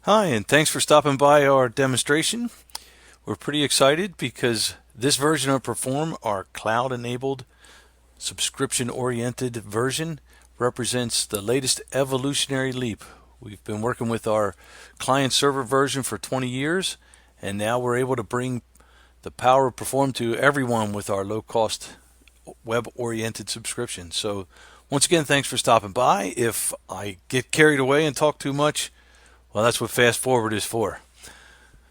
Hi, and thanks for stopping by our demonstration. We're pretty excited because this version of Perform, our cloud-enabled, subscription-oriented version, represents the latest evolutionary leap. We've been working with our client-server version for 20 years, and now we're able to bring the power of Perform to everyone with our low-cost web-oriented subscription. So once again, thanks for stopping by. If I get carried away and talk too much, well, that's what Fast Forward is for.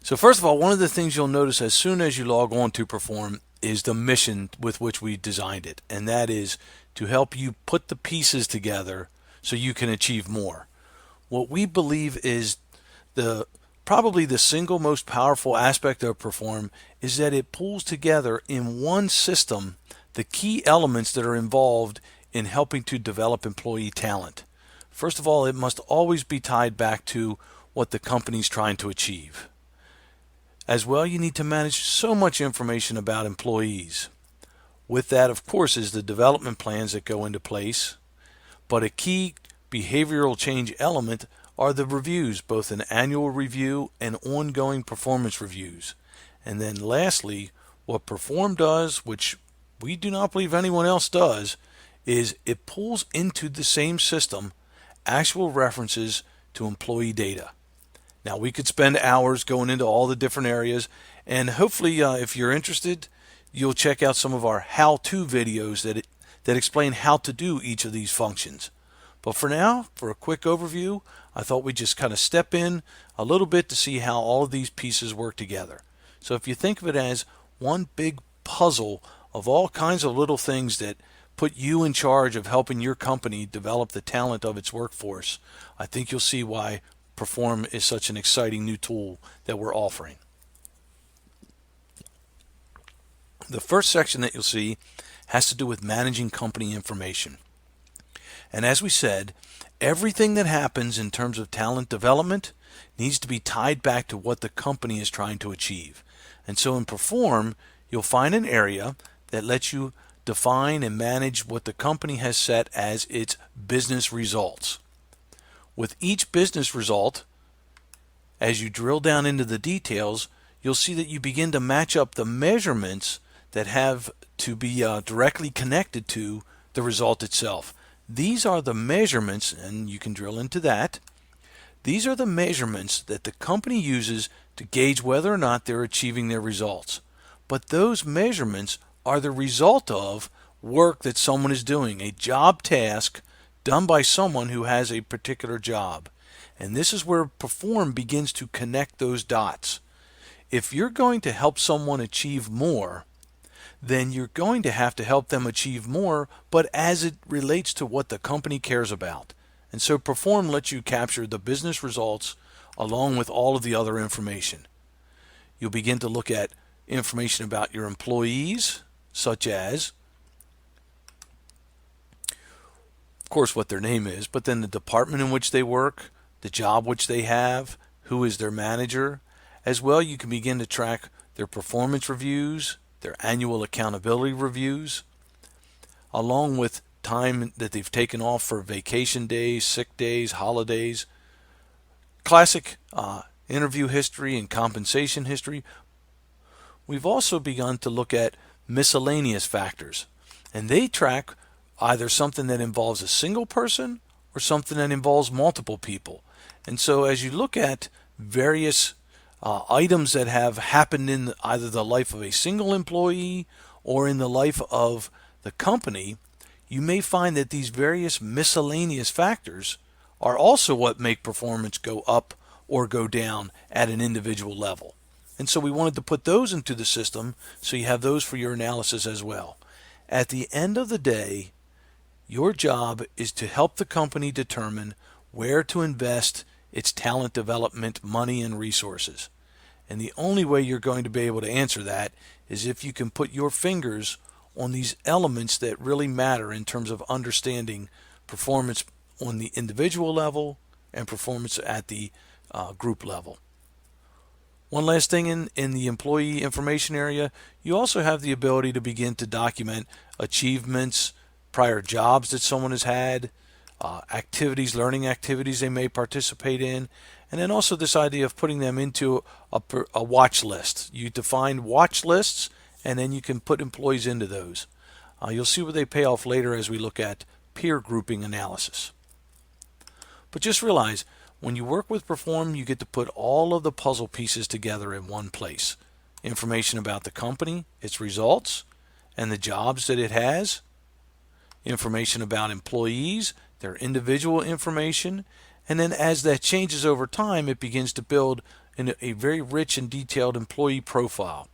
So first of all, one of the things you'll notice as soon as you log on to Perform is the mission with which we designed it, and that is to help you put the pieces together so you can achieve more. What we believe is probably the single most powerful aspect of Perform is that it pulls together in one system the key elements that are involved in helping to develop employee talent. First of all, it must always be tied back to what the company's trying to achieve. As well, you need to manage so much information about employees. With that, of course, is the development plans that go into place. But a key behavioral change element are the reviews, both an annual review and ongoing performance reviews. And then lastly, what Perform does, which we do not believe anyone else does, is it pulls into the same system actual references to employee data. Now, we could spend hours going into all the different areas, and hopefully, if you're interested, you'll check out some of our how-to videos that explain how to do each of these functions. But for now, for a quick overview, I thought we'd just kind of step in a little bit to see how all of these pieces work together. So if you think of it as one big puzzle of all kinds of little things that put you in charge of helping your company develop the talent of its workforce, I think you'll see why Perform is such an exciting new tool that we're offering. The first section that you'll see has to do with managing company information. And as we said, everything that happens in terms of talent development needs to be tied back to what the company is trying to achieve. And so in Perform, you'll find an area that lets you define and manage what the company has set as its business results. With each business result, as you drill down into the details, you'll see that you begin to match up the measurements that have to be directly connected to the result itself. These are the measurements, and you can drill into that. These are the measurements that the company uses to gauge whether or not they're achieving their results. But those measurements are the result of work that someone is doing, a job task done by someone who has a particular job. And this is where Perform begins to connect those dots. If you're going to help someone achieve more, then you're going to have to help them achieve more, but as it relates to what the company cares about. And so Perform lets you capture the business results along with all of the other information. You'll begin to look at information about your employees, such as, of course, what their name is, but then the department in which they work, the job which they have, who is their manager. As well, you can begin to track their performance reviews, their annual accountability reviews, along with time that they've taken off for vacation days, sick days, holidays, classic interview history and compensation history. We've also begun to look at miscellaneous factors, and they track either something that involves a single person or something that involves multiple people. And so as you look at various items that have happened in either the life of a single employee or in the life of the company, you may find that these various miscellaneous factors are also what make performance go up or go down at an individual level. And so we wanted to put those into the system so you have those for your analysis as well. At the end of the day, your job is to help the company determine where to invest its talent development money and resources. And the only way you're going to be able to answer that is if you can put your fingers on these elements that really matter in terms of understanding performance on the individual level and performance at the group level. One last thing in the employee information area, you also have the ability to begin to document achievements, prior jobs that someone has had, activities, learning activities they may participate in, and then also this idea of putting them into a watch list. You define watch lists, and then you can put employees into those. You'll see where they pay off later as we look at peer grouping analysis. But just realize, when you work with Perform, you get to put all of the puzzle pieces together in one place. Information about the company, its results, and the jobs that it has. Information about employees, their individual information, and then as that changes over time, it begins to build a very rich and detailed employee profile.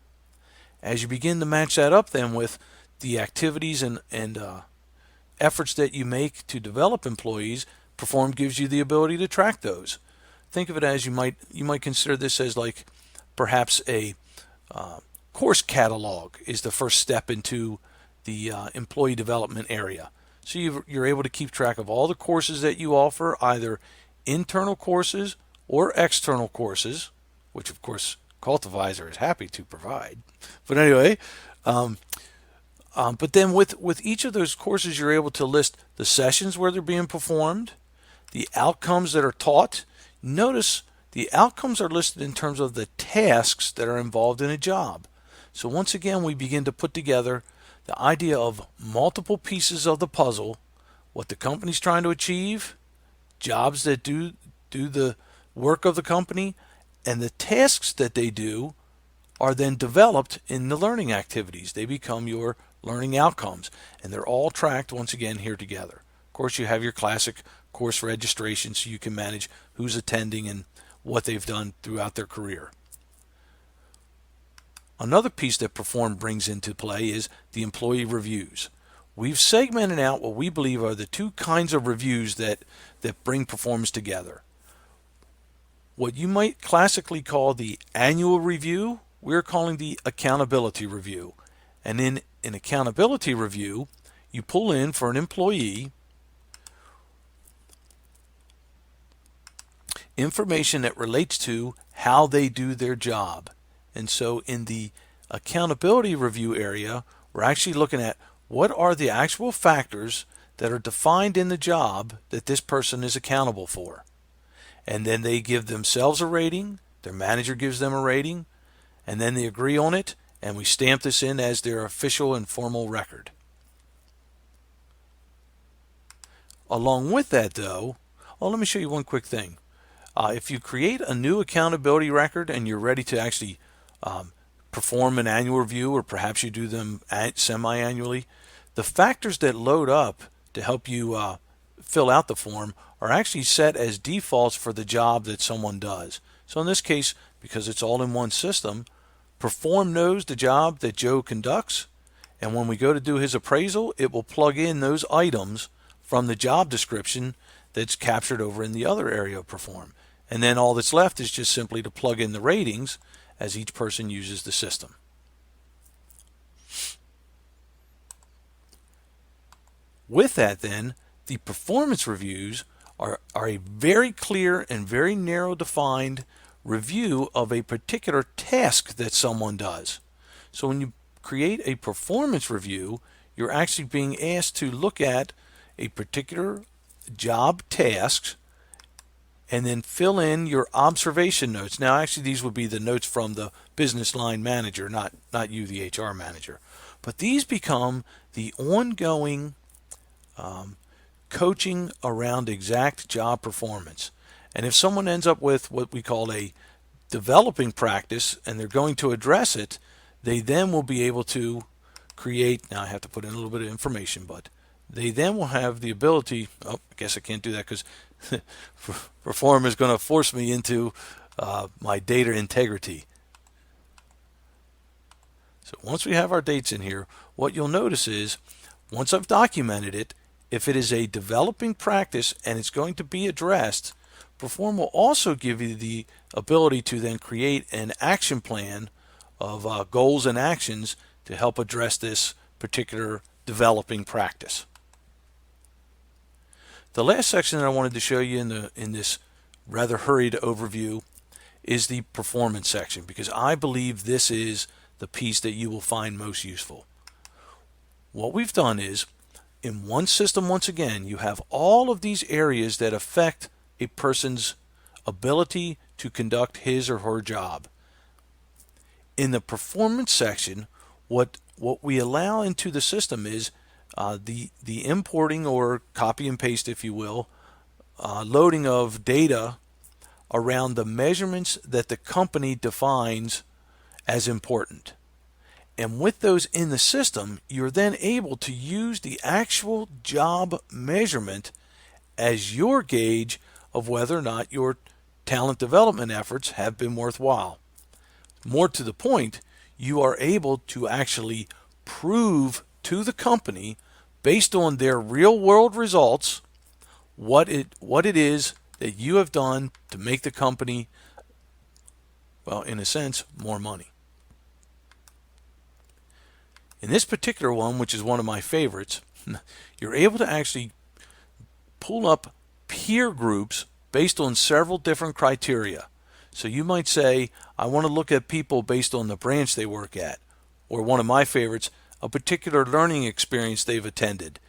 As you begin to match that up then with the activities and efforts that you make to develop employees, Perform gives you the ability to track those. Think of it as you might consider this as like perhaps a course catalog is the first step into the employee development area. So you're able to keep track of all the courses that you offer, either internal courses or external courses, which of course Cultivisor is happy to provide. But anyway, but then with each of those courses, you're able to list the sessions where they're being performed, the outcomes that are taught. Notice the outcomes are listed in terms of the tasks that are involved in a job. So once again, we begin to put together the idea of multiple pieces of the puzzle, what the company's trying to achieve, jobs that do the work of the company, and the tasks that they do are then developed in the learning activities. They become your learning outcomes, and they're all tracked once again here together. Of course, you have your classic course registration so you can manage who's attending and what they've done throughout their career. Another piece that Perform brings into play is the employee reviews. We've segmented out what we believe are the two kinds of reviews that bring performance together. What you might classically call the annual review, we're calling the accountability review. And in an accountability review, you pull in for an employee information that relates to how they do their job. And so in the accountability review area, we're actually looking at what are the actual factors that are defined in the job that this person is accountable for. And then they give themselves a rating, their manager gives them a rating, and then they agree on it, and we stamp this in as their official and formal record. Along with that though, let me show you one quick thing. If you create a new accountability record and you're ready to actually perform an annual review, or perhaps you do them semi-annually, the factors that load up to help you fill out the form are actually set as defaults for the job that someone does. So in this case, because it's all in one system, Perform knows the job that Joe conducts, and when we go to do his appraisal, it will plug in those items from the job description that's captured over in the other area of Perform. And then all that's left is just simply to plug in the ratings as each person uses the system. With that then, the performance reviews are a very clear and very narrow defined review of a particular task that someone does. So when you create a performance review, you're actually being asked to look at a particular job task and then fill in your observation notes. Now actually these would be the notes from the business line manager, not you, the HR manager. But these become the ongoing coaching around exact job performance. And if someone ends up with what we call a developing practice and they're going to address it, they then will be able to create, now I have to put in a little bit of information, but they then will have the ability, I guess I can't do that because Perform is going to force me into my data integrity. So once we have our dates in here, what you'll notice is once I've documented it, if it is a developing practice and it's going to be addressed, Perform will also give you the ability to then create an action plan of goals and actions to help address this particular developing practice. The last section that I wanted to show you in this rather hurried overview is the performance section, because I believe this is the piece that you will find most useful. What we've done is in one system, once again, you have all of these areas that affect a person's ability to conduct his or her job. In the performance section, what we allow into the system is the importing, or copy and paste, if you will, loading of data around the measurements that the company defines as important. And with those in the system, you're then able to use the actual job measurement as your gauge of whether or not your talent development efforts have been worthwhile. More to the point, you are able to actually prove to the company, based on their real world results, what it is that you have done to make the company, well, in a sense, more money. In this particular one, which is one of my favorites, you're able to actually pull up peer groups based on several different criteria. So you might say, I want to look at people based on the branch they work at, or one of my favorites, a particular learning experience they've attended.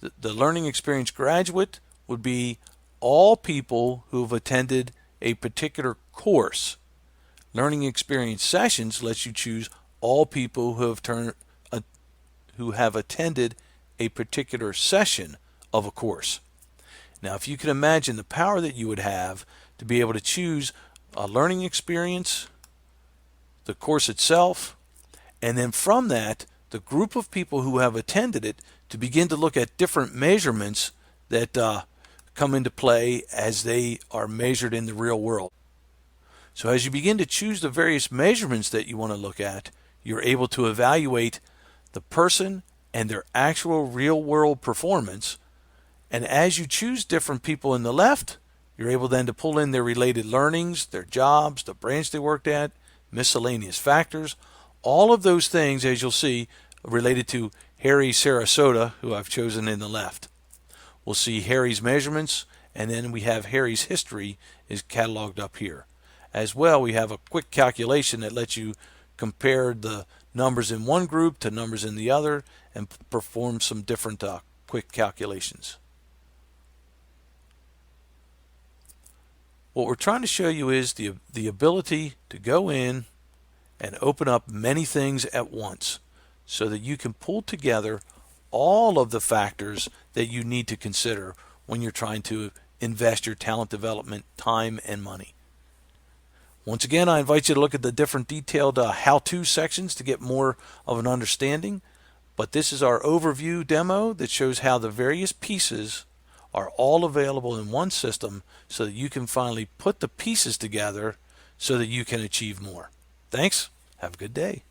The learning experience graduate would be all people who have attended a particular course. Learning experience sessions lets you choose all people who have attended a particular session of a course. Now, if you can imagine the power that you would have to be able to choose a learning experience, the course itself, and then from that, the group of people who have attended it, to begin to look at different measurements that come into play as they are measured in the real world. So as you begin to choose the various measurements that you want to look at, you're able to evaluate the person and their actual real world performance. And as you choose different people in the left, you're able then to pull in their related learnings, their jobs, the branch they worked at, miscellaneous factors, all of those things, as you'll see, related to Harry Sarasota, who I've chosen in the left. We'll see Harry's measurements, and then we have Harry's history is cataloged up here. As well, we have a quick calculation that lets you compare the numbers in one group to numbers in the other and perform some different quick calculations. What we're trying to show you is the ability to go in and open up many things at once so that you can pull together all of the factors that you need to consider when you're trying to invest your talent development time and money. Once again, I invite you to look at the different detailed how-to sections to get more of an understanding. But this is our overview demo that shows how the various pieces are all available in one system so that you can finally put the pieces together so that you can achieve more. Thanks. Have a good day.